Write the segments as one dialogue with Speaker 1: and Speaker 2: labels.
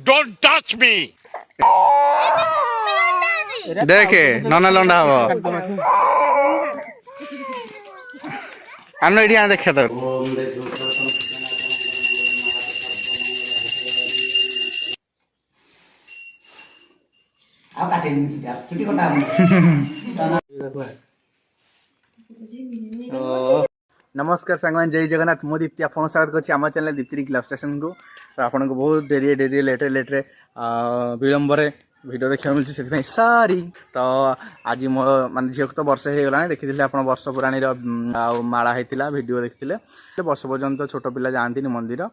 Speaker 1: Don't touch me.
Speaker 2: देखे नना लंडा हबो आनो एडी आने देखे तो
Speaker 3: ଆଉ କାଟିନି ଚୁଟି କଟା
Speaker 2: नमस्कार सांगवान जय जगन्नाथ मो दीप्ति आप स्वागत करछि आम चैनल दीप्ति क्लब स्टेशन को तो आपन को बहुत डेरी लेटे विलंब रे वीडियो देखा मिलछि से सारी तो आज मो मान झील तो वर्ष हो गला देखी आप वर्ष पुराणी माड़ा होता वीडियो देखते वर्ष पर्यंत छोट पिला जाती मंदिर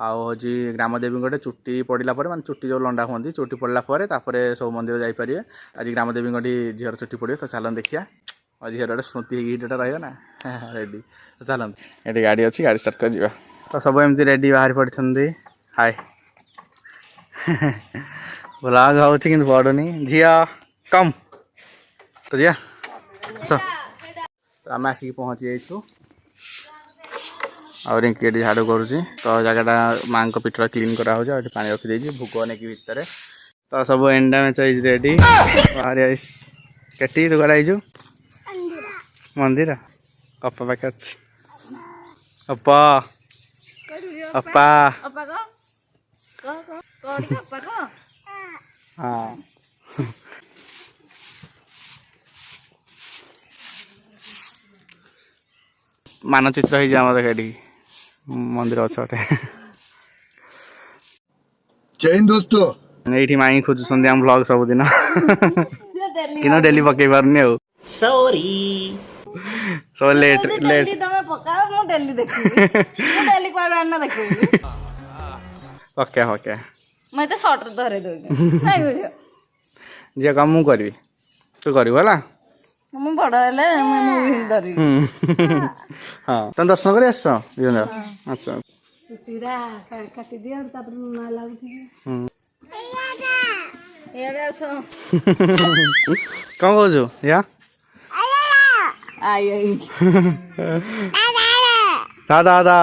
Speaker 2: आजी ग्रामदेवी गोटे चुट्टी पड़ा पर माने चुट्टी जो लंडा हुआ चुट्टी पड़ा पर सब मंदिर जापारे आज ग्रामदेवी झीर चुट्टी पड़े तो चलन देखिया झीर गोटे स्मृति हीटा रहा ना रेडी तो चलते ये गाड़ी अच्छी गाड़ी स्टार्ट कर जा तो सब एमती रेडी बाहर पड़ते हाय ब्लॉग हो पड़ुनी झिया कम तो झिया तो आम आसिक पहुँची जाइछु और रिंकी झाड़ू करुँची तो जगह माँ पीठर क्लीन करा पानी रखी भोग नहीं भितर तो सब एंडा मैच रेडी बाहर केटी तू कड़ा मंदिर अप्पा पाखे अच्छी अप्पा अप्पा हाँ मानचित्र हो देखा मंदिर अच्छे
Speaker 4: जय हिंद दोस्तों
Speaker 2: ये माई खोजुंट आम ब्लॉग सबुदिन कि डेली पकई पारनी
Speaker 3: सॉरी
Speaker 2: सब लेट लेट ओके ओके
Speaker 5: मैं तो शॉर्ट धरे दोगे
Speaker 2: जे काम मु करी तू करू है
Speaker 5: ମୁଁ ବଡ ହେଲେ ମୁଁ ହିଁ ଧରିବି
Speaker 2: हाँ तुम दर्शन कर अच्छा
Speaker 5: ଚୁଟିରା କାଟି ଦିଅ ତାପରେ ନୂଆ ଲାଗୁଛି ଏଆଡେ ଆସ
Speaker 2: कौन कहू या
Speaker 5: ଆଇ ଆଇ
Speaker 2: दादा दादा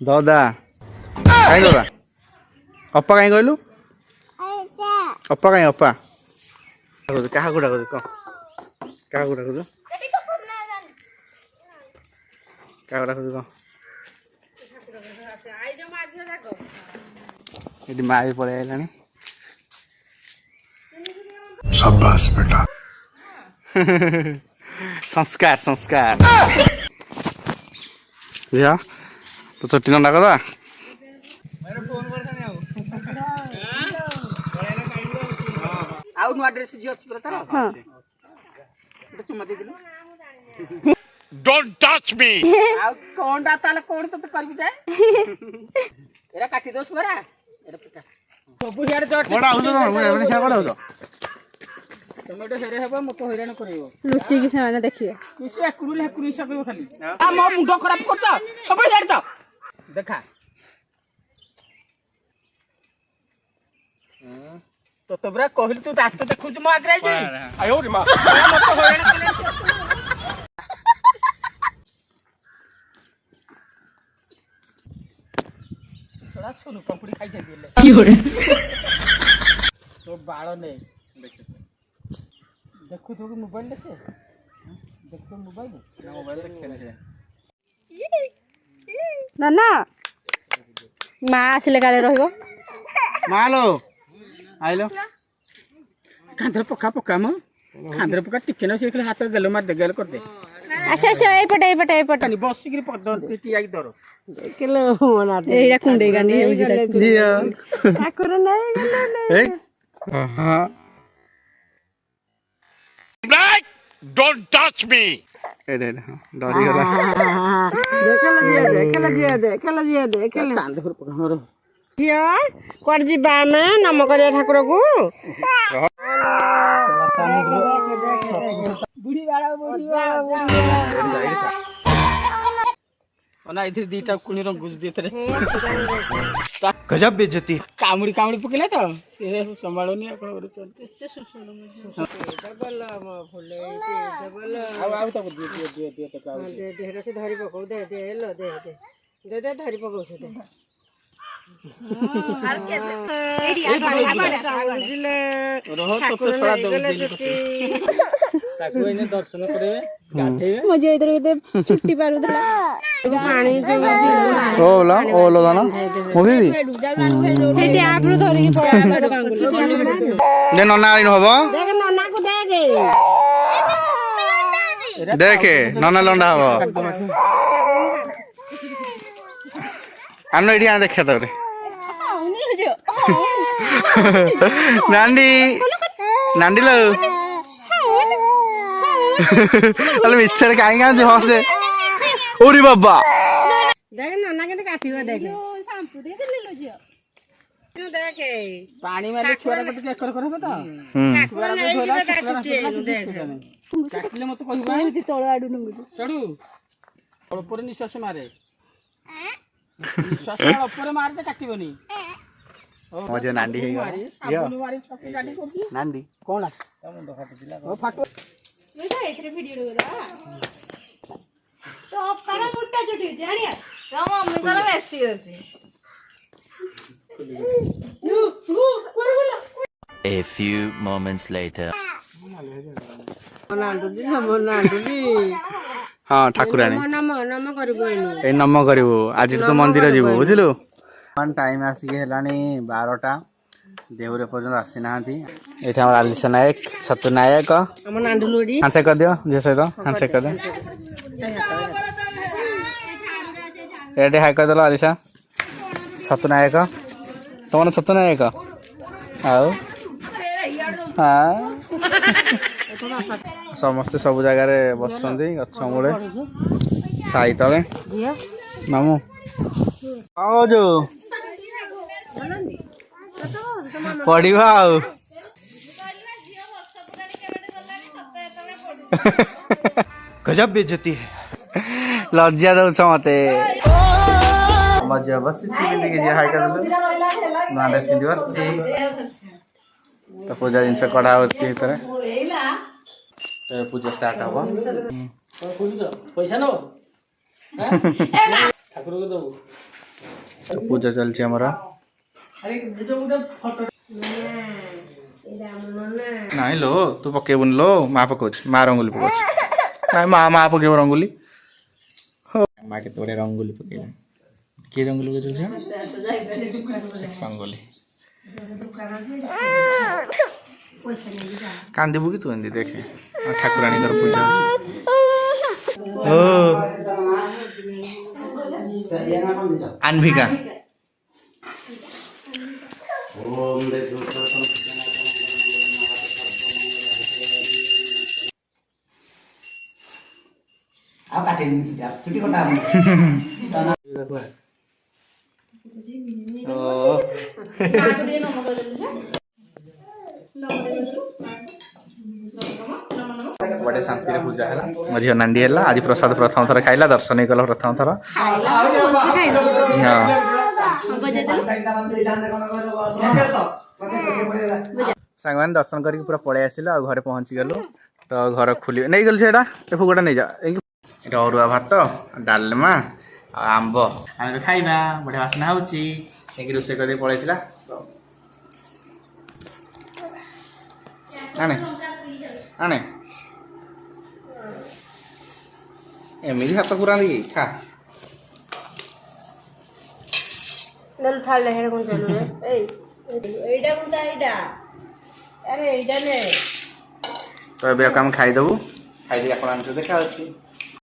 Speaker 2: दादा कहीं दादा अप्पा कहीं कहलु अप्पा कहीं अप्पा क्या गुड़ा कह क्या गुड़ा कह क्या गुड़ा कह ये माँ भी पड़े आइलानी
Speaker 4: शाबाश बेटा
Speaker 2: संस्कार संस्कार जा तो छुट्टी नंदा कदा
Speaker 3: ଆଉ ନୂଆ ଡ୍ରେସ ଝିଅ ଅଛି ପରା ତାର
Speaker 5: ହଁ
Speaker 3: ଗୋଟେ ଚୁମା ଦେଇଦେଲୁ
Speaker 1: Don't touch me.
Speaker 3: ଆଉ କୋଣଟା ତାହେଲେ କୋଣ ତତେ କରିବି ଯାଏ ଏରା କାଟି ଦଉଛୁ ପରା ଏରା ପିଟା ସବୁ ହିଆଡେ ଜଟ
Speaker 2: ବଡ ଆଉଛ ତମେ ଏମାନେ क्या ବଡ ଆଉଛ
Speaker 3: ଟମାଟୋ ହେରେ ହେବ ମୋତେ ହଇରାଣ କରିବ
Speaker 5: ଲୁଚି କି ସେମାନେ ଦେଖିବେ
Speaker 3: କିସି ଏକୁରୁଲ ହେକୁରୁ ହିସାବ କରିବ ଖାଲି ଆ ମୋ ମୁଣ୍ଡ ଖରାପ କରୁଛ ସବୁ ହିଆଡେ ତ ଦେଖା तो बरा कहली तू दांत देखुछ मो आग्रे जी आयो रे मां मत होयण कले सड़ा सुनु पपड़ी खाई देले की होरे तो बाळ ने देखु तो मोबाइल देखे देख तो मोबाइल ना मोबाइल देखे ने
Speaker 5: ना ना माँ आसिले काले रहिबो
Speaker 2: मालो आइलो
Speaker 3: कांदर पका पका म कांदर पका टिके न से हाथ गेलो मार दे गेल कर दे
Speaker 5: आसे आसे ए पटे
Speaker 3: कनी बसी के पद टियाई दरो
Speaker 5: केलो मना दे एरा कुंडे गानी हेउजी ता
Speaker 2: जिया
Speaker 5: ठाकुर नहीं
Speaker 2: ए हां
Speaker 1: Black, don't touch me.
Speaker 2: ए दे डरी गला
Speaker 5: देखला जिया दे
Speaker 3: कांदर पका हमरो
Speaker 5: जिया कोड जिबा में नम करिया ठाकुर को
Speaker 3: बुढ़ी वाला ନା ଏଥିରେ ଦିଟା କୁଣି ରଙ୍ଗ ଘୁଷି ଏଥିରେ
Speaker 2: गजब बेइज्जती
Speaker 3: କାମୁଡି କାମୁଡି ପକେଇଲା ତ ସେ ସମ୍ଭାଳୁନି ଆଉ କଣ କରୁଛନ୍ତି ଆଉ ତାକୁ ଦିଅ ତାକୁ ଆଉ
Speaker 5: ସେ ଧରି ପକଉ ଦେ ଦେ ଲୋ ଦେ ଦେ ଦେ ଦେ ଧରି ପକଉ ସେ ଦେ
Speaker 3: ରହ ତୋତେ ସଳା ଦଉଚି ତାକୁ ଏଇନେ ଦର୍ଶନ କରିବେ ଗାଧେଇବେ
Speaker 6: ମୋ ଝିଅ ଏଥର କେତେ ଛୁଟି ପାରୁଥିଲା
Speaker 5: ପାଣି
Speaker 2: ओलो दाना मुभी भी
Speaker 6: ସେଇଠି ଆପ୍ରୁ ଧରିକି ପଳେଇବା
Speaker 2: दे नन्ना आइन हबो
Speaker 5: देख नन्ना को देख
Speaker 2: देखे नन्ना लंडा हबो आनो एठी आ देखा तोरे नांडी नांडी लो अरे मिक्सर काई का जो हंस दे ओरी बाबा
Speaker 5: देख नन्ना के काटिबो देख
Speaker 6: ସାମ୍ପୁ ଦେଇଦେଲି ଲୋ ଝିଅ
Speaker 5: देख
Speaker 3: ପାଣି ମାରି ଛୁଆର ଗୋଟେ ଏକର କରବ ତ
Speaker 5: ଠାକୁର ନେଇ ଯିବେ ତା ଛୁଟି ହେଇନୁ ଦେख
Speaker 3: କାଟିଲେ ମତେ କହିବା
Speaker 6: ଏମିତି ତଳ ଆଡୁ ନୁଙ୍ଗୁଛୁ
Speaker 3: ଚଢୁ ଉପରେ ନିଶ୍ୱାସ ମାରେ ନିଶ୍ୱାସ ଉପରେ ମାରେ ତ କାଟିବନି
Speaker 2: मजे नांडी हे
Speaker 3: ମାରି ସାବୁନ ମାରି ଛକି କାଟି କରୁଛି
Speaker 2: नांडी
Speaker 3: କଣ ତା ମୁଣ୍ଡ ଫାଟିଥିଲା ଓ ଫାଟୁ
Speaker 6: ଏଥିରେ ଭିଡିଓ କରିବା ତ ଅପାର ମୋଟା ଚୁଟି ଅଛି ଆଣିଆ ତ ମମ୍ମିଙ୍କର ବେଶୀ ଅଛି
Speaker 7: A few moments later.
Speaker 2: हाँ ठाकुराणी
Speaker 5: नम नम करबो एनु
Speaker 2: ए नम करिवो आज तो मंदिर जीवो बुझिलु वन टाइम आसी हेलानी 12टा देहुरे पर्यंत आसी नांती एठी हमर आलिसा नायक सतु नायक
Speaker 5: हम नांडुलुडी
Speaker 2: हांसे कर दियो जे सहित हांसे कर दे एठी हाय कर दलो आलिसा सतु नायक तमन सतु नायक आओ हाँ समस्ते सब जगह बसुँच गछ मूले छाई तले मामू जो पढ़ा गजब बेइज्जती है लज्जा दौच मते बस हाई कर तो पूजा जिनस कड़ा होती पूजा स्टार्ट हम
Speaker 3: पैसा नो ठाकुर को दबो
Speaker 2: पूजा चलती हमारा नहीं लो तू पकेबुन लो माँ पकाउछ माँ रंगोली पकाउछ नहीं माँ पकेब रंगोली माँ के तोड़े रंगोली पकेला के रंगोली पकाउछ रंगोली कांदीबू कि तू एंदी देखे ठाकुराणी कर पूजा ओ अनभिका बड़े शांति पूजा है मो झील नांडी है आज प्रसाद प्रथम थर खाइला दर्शन ही गला प्रथम थर सांग मैंने दर्शन करके पूरा पलि आसिल आ घरे पहुँची गलु तो घर खोल नहीं गलु से फुगटा नहीं जा अरुआ भात डालमा आंब आम खाइबा बढ़िया बासना होची रोषे कर पलि आने आने एमती हाथ पूरा खा
Speaker 5: नल थाल हेड कोन चलु रे ए एडा कोनटा एडा अरे एडा ने
Speaker 2: तो ए काम खाइदेबू खाई आप देखा